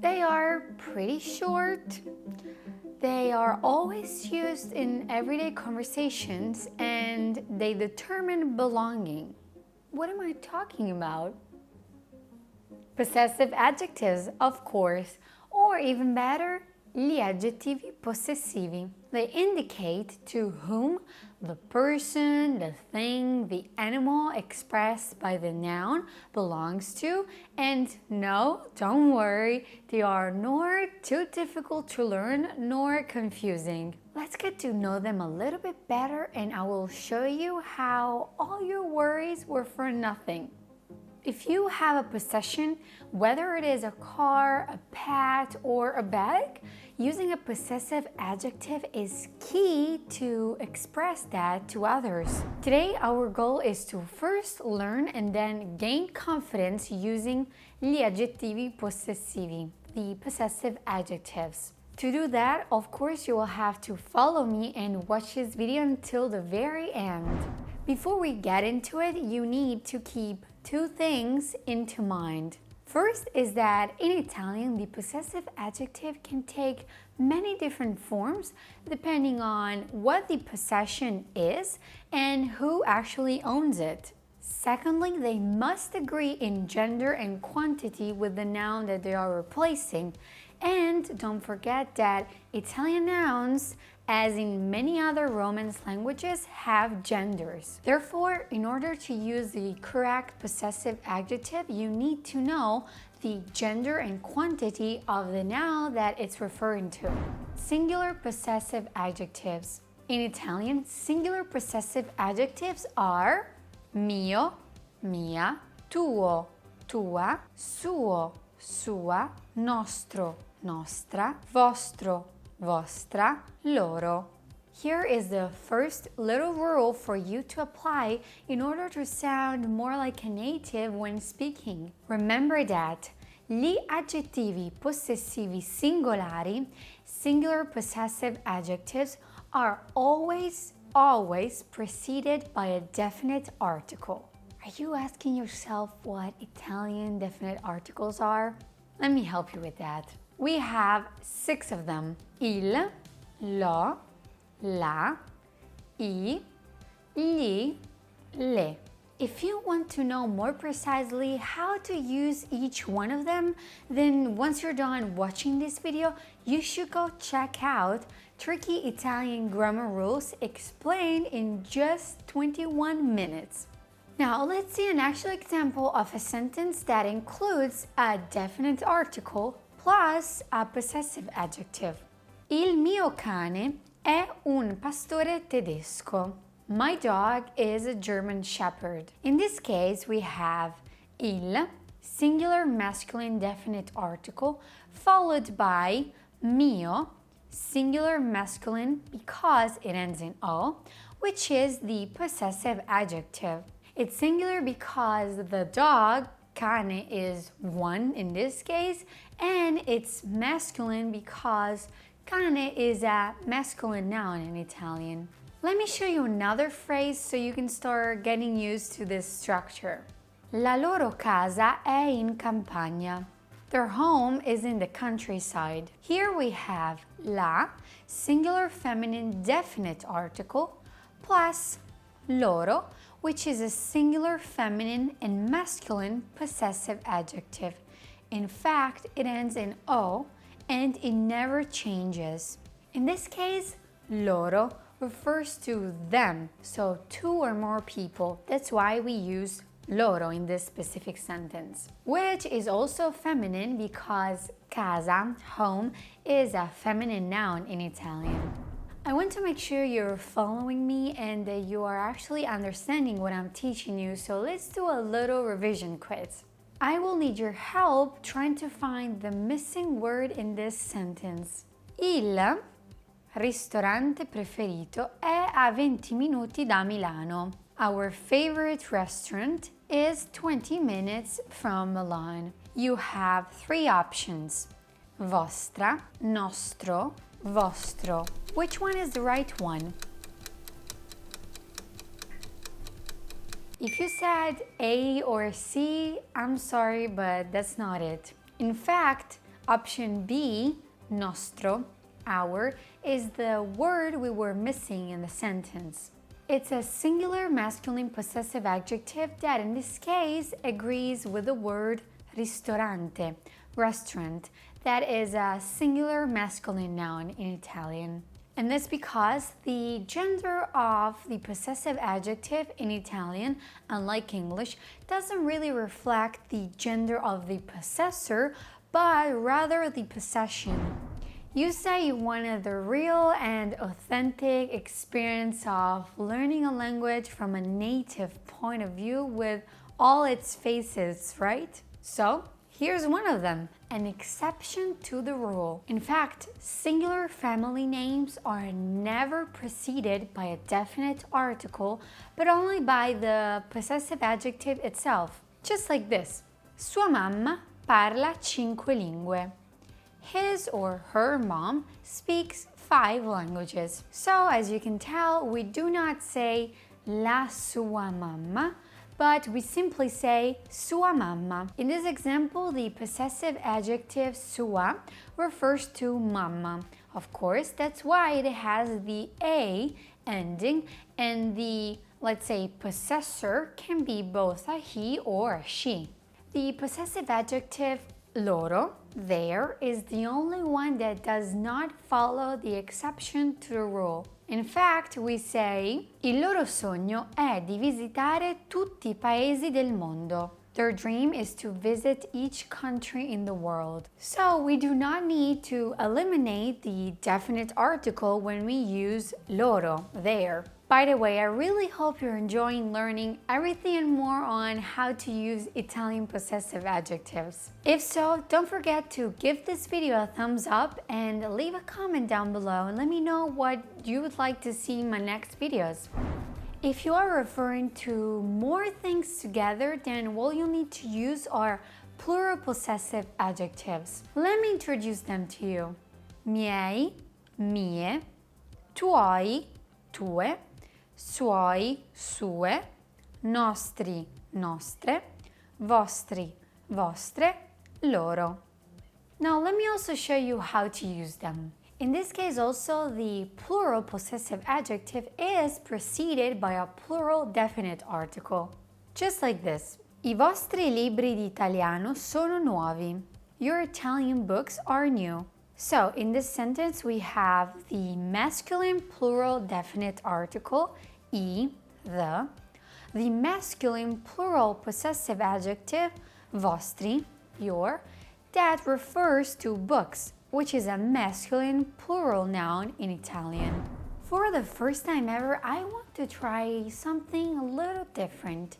They are pretty short. They are always used in everyday conversations and they determine belonging. What am I talking about? Possessive adjectives, of course, or even better, gli aggettivi possessivi. They indicate to whom the person, the thing, the animal expressed by the noun belongs to, and no, don't worry, they are nor too difficult to learn nor confusing. Let's get to know them a little bit better and I will show you how all your worries were for nothing. If you have a possession, whether it is a car, a pet, or a bag, using a possessive adjective is key to express that to others. Today, our goal is to first learn and then gain confidence using gli aggettivi possessivi, the possessive adjectives. To do that, of course, you will have to follow me and watch this video until the very end. Before we get into it, you need to keep two things into mind. First is that in Italian, the possessive adjective can take many different forms depending on what the possession is and who actually owns it. Secondly, they must agree in gender and quantity with the noun that they are replacing. And don't forget that Italian nouns, as in many other Romance languages, have genders. Therefore, in order to use the correct possessive adjective, you need to know the gender and quantity of the noun that it's referring to. Singular possessive adjectives. In Italian, singular possessive adjectives are mio, mia, tuo, tua, suo, sua, nostro, nostra, vostro, vostra, loro. Here is the first little rule for you to apply in order to sound more like a native when speaking. Remember that gli aggettivi possessivi singolari, singular possessive adjectives, are always preceded by a definite article. Are you asking yourself what Italian definite articles are? Let me help you with that. We have 6 of them: il, lo, la, I, gli, le. If you want to know more precisely how to use each one of them, then once you're done watching this video, you should go check out Tricky Italian Grammar Rules explained in just 21 minutes. Now let's see an actual example of a sentence that includes a definite article plus a possessive adjective. Il mio cane è un pastore tedesco. My dog is a German shepherd. In this case, we have il, singular masculine definite article, followed by mio, singular masculine because it ends in o, which is the possessive adjective. It's singular because the dog, cane, is one in this case, and it's masculine because cane is a masculine noun in Italian. Let me show you another phrase so you can start getting used to this structure. La loro casa è in campagna. Their home is in the countryside. Here we have la, singular feminine definite article, plus loro, which is a singular feminine and masculine possessive adjective. In fact, it ends in o and it never changes. In this case, loro refers to them, so 2 or more people. That's why we use loro in this specific sentence, which is also feminine because casa, home, is a feminine noun in Italian. I want to make sure you're following me and that you are actually understanding what I'm teaching you, so let's do a little revision quiz. I will need your help trying to find the missing word in this sentence. Il ristorante preferito è a 20 minuti da Milano. Our favorite restaurant is 20 minutes from Milan. You have 3 options: vostra, nostro, vostro. Which one is the right one? If you said A or C, I'm sorry, but that's not it. In fact, Option B, nostro, our, is the word we were missing in the sentence. It's a singular masculine possessive adjective that in this case agrees with the word ristorante, restaurant, that is a singular masculine noun in Italian. And that's because the gender of the possessive adjective in Italian, unlike English, doesn't really reflect the gender of the possessor, but rather the possession. You say you wanted the real and authentic experience of learning a language from a native point of view with all its faces, right? So, here's one of them, an exception to the rule. In fact, singular family names are never preceded by a definite article, but only by the possessive adjective itself. Just like this. Sua mamma parla 5 lingue. His or her mom speaks 5 languages. So, as you can tell, we do not say la sua mamma, but we simply say sua mamma. In this example, the possessive adjective sua refers to mamma. Of course, that's why it has the a ending, and the, let's say, possessor can be both a he or a she. The possessive adjective loro, their, is the only one that does not follow the exception to the rule. In fact, we say il loro sogno è di visitare tutti I paesi del mondo. Their dream is to visit each country in the world. So we do not need to eliminate the definite article when we use loro, their. By the way, I really hope you're enjoying learning everything and more on how to use Italian possessive adjectives. If so, don't forget to give this video a thumbs up and leave a comment down below and let me know what you would like to see in my next videos. If you are referring to more things together, then what you'll need to use are plural possessive adjectives. Let me introduce them to you. Miei, mie, tuoi, tue, suoi, sue, nostri, nostre, vostri, vostre, loro. Now let me also show you how to use them. In this case also, the plural possessive adjective is preceded by a plural definite article. Just like this. I vostri libri di italiano sono nuovi. Your Italian books are new. So, in this sentence, we have the masculine plural definite article, I, the masculine plural possessive adjective, vostri, your, that refers to books, which is a masculine plural noun in Italian. For the first time ever, I want to try something a little different.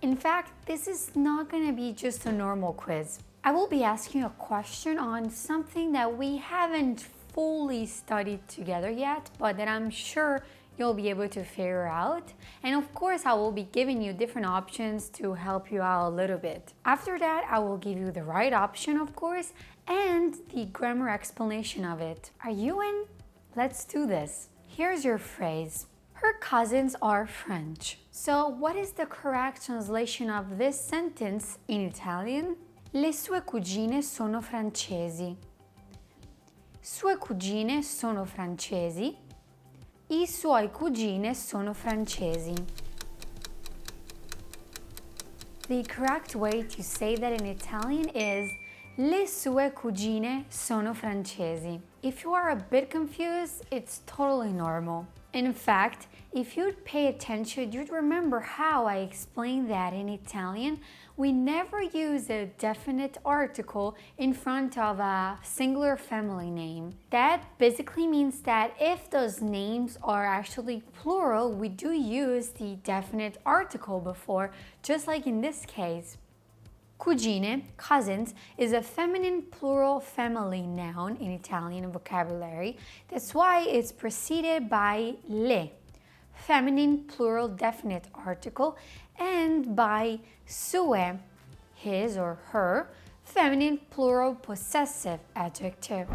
In fact, this is not going to be just a normal quiz. I will be asking a question on something that we haven't fully studied together yet, but that I'm sure you'll be able to figure out. And of course, I will be giving you different options to help you out a little bit. After that, I will give you the right option, of course, and the grammar explanation of it. Are you in? Let's do this. Here's your phrase. Her cousins are French. So what is the correct translation of this sentence in Italian? Le sue cugine sono francesi. Sue cugine sono francesi. I suoi cugine sono francesi. The correct way to say that in Italian is le sue cugine sono francesi. If you are a bit confused, it's totally normal. In fact, if you'd pay attention, you'd remember how I explained that in Italian, we never use a definite article in front of a singular family name. That basically means that if those names are actually plural, we do use the definite article before, just like in this case. Cugine, cousins, is a feminine plural family noun in Italian vocabulary. That's why it's preceded by le, feminine plural definite article, and by sue, his or her, feminine plural possessive adjective.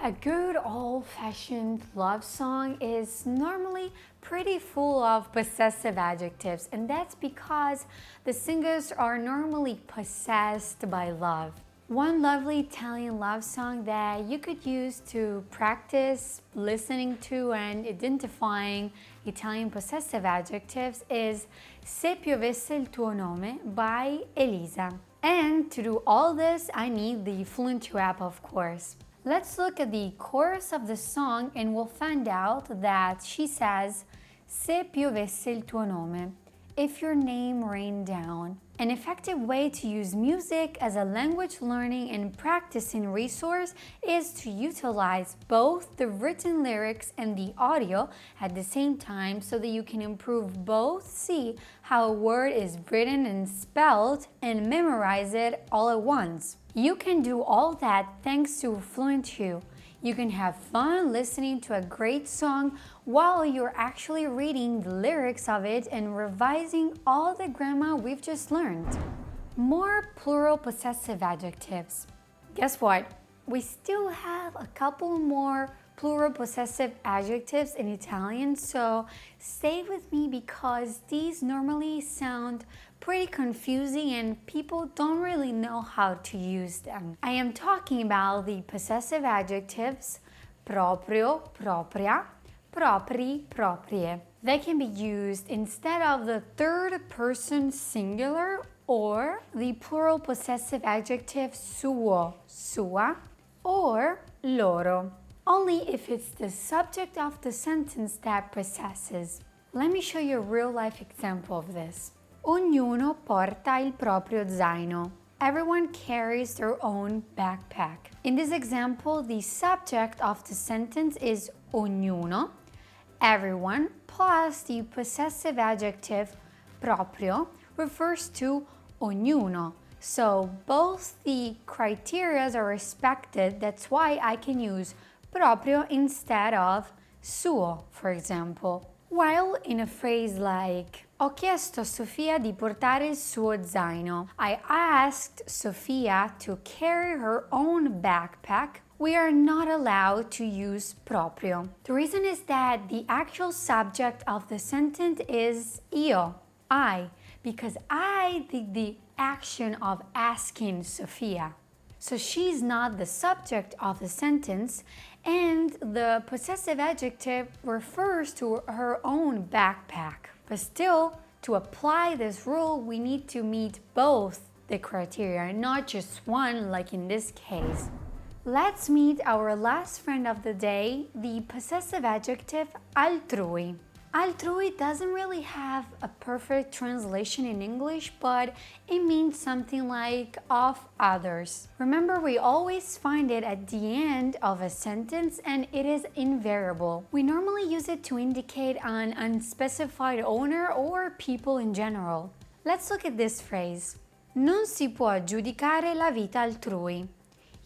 A good old-fashioned love song is normally pretty full of possessive adjectives, and that's because the singers are normally possessed by love. One lovely Italian love song that you could use to practice listening to and identifying Italian possessive adjectives is Se piovesse il tuo nome by Elisa. And to do all this, I need the FluentU app, of course. Let's look at the chorus of the song and we'll find out that she says Se piovesse il tuo nome, if your name rained down. An effective way to use music as a language learning and practicing resource is to utilize both the written lyrics and the audio at the same time so that you can improve both, see how a word is written and spelled, and memorize it all at once. You can do all that thanks to FluentU. You can have fun listening to a great song while you're actually reading the lyrics of it and revising all the grammar we've just learned. More plural possessive adjectives. Guess what? We still have a couple more plural possessive adjectives in Italian, so stay with me because these normally sound pretty confusing and people don't really know how to use them. I am talking about the possessive adjectives proprio, propria, propri, proprie. They can be used instead of the third person singular or the plural possessive adjective suo, sua, or loro, only if it's the subject of the sentence that possesses. Let me show you a real-life example of this. Ognuno porta il proprio zaino. Everyone carries their own backpack. In this example, the subject of the sentence is ognuno, everyone, plus the possessive adjective proprio refers to ognuno. So both the criteria are respected. That's why I can use proprio instead of suo, for example. While in a phrase like ho chiesto a Sofia di portare il suo zaino, I asked Sofia to carry her own backpack, we are not allowed to use proprio. The reason is that the actual subject of the sentence is io, I, because I did the action of asking Sofia. So she's not the subject of the sentence, and the possessive adjective refers to her own backpack. But still, to apply this rule, we need to meet both the criteria, not just one, like in this case. Let's meet our last friend of the day, the possessive adjective altrui. Altrui doesn't really have a perfect translation in English, but it means something like of others. Remember, we always find it at the end of a sentence and it is invariable. We normally use it to indicate an unspecified owner or people in general. Let's look at this phrase. Non si può giudicare la vita altrui.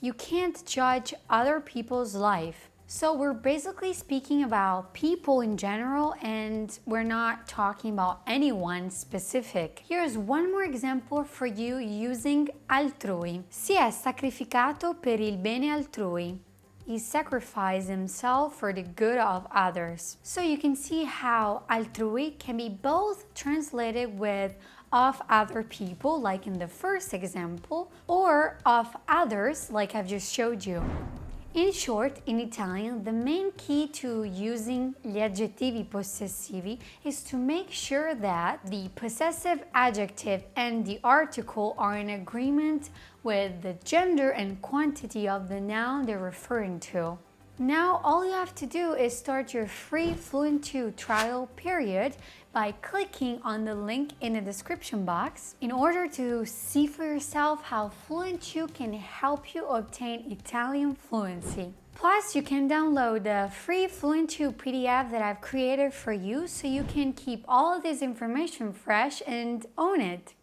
You can't judge other people's life. So we're basically speaking about people in general and we're not talking about anyone specific. Here's one more example for you using altrui. Si è sacrificato per il bene altrui. He sacrificed himself for the good of others. So you can see how altrui can be both translated with of other people, like in the first example, or of others, like I've just showed you. In short, in Italian, the main key to using gli aggettivi possessivi is to make sure that the possessive adjective and the article are in agreement with the gender and quantity of the noun they're referring to. Now, all you have to do is start your free FluentU trial period by clicking on the link in the description box in order to see for yourself how FluentU can help you obtain Italian fluency. Plus, you can download the free FluentU PDF that I've created for you so you can keep all of this information fresh and own it.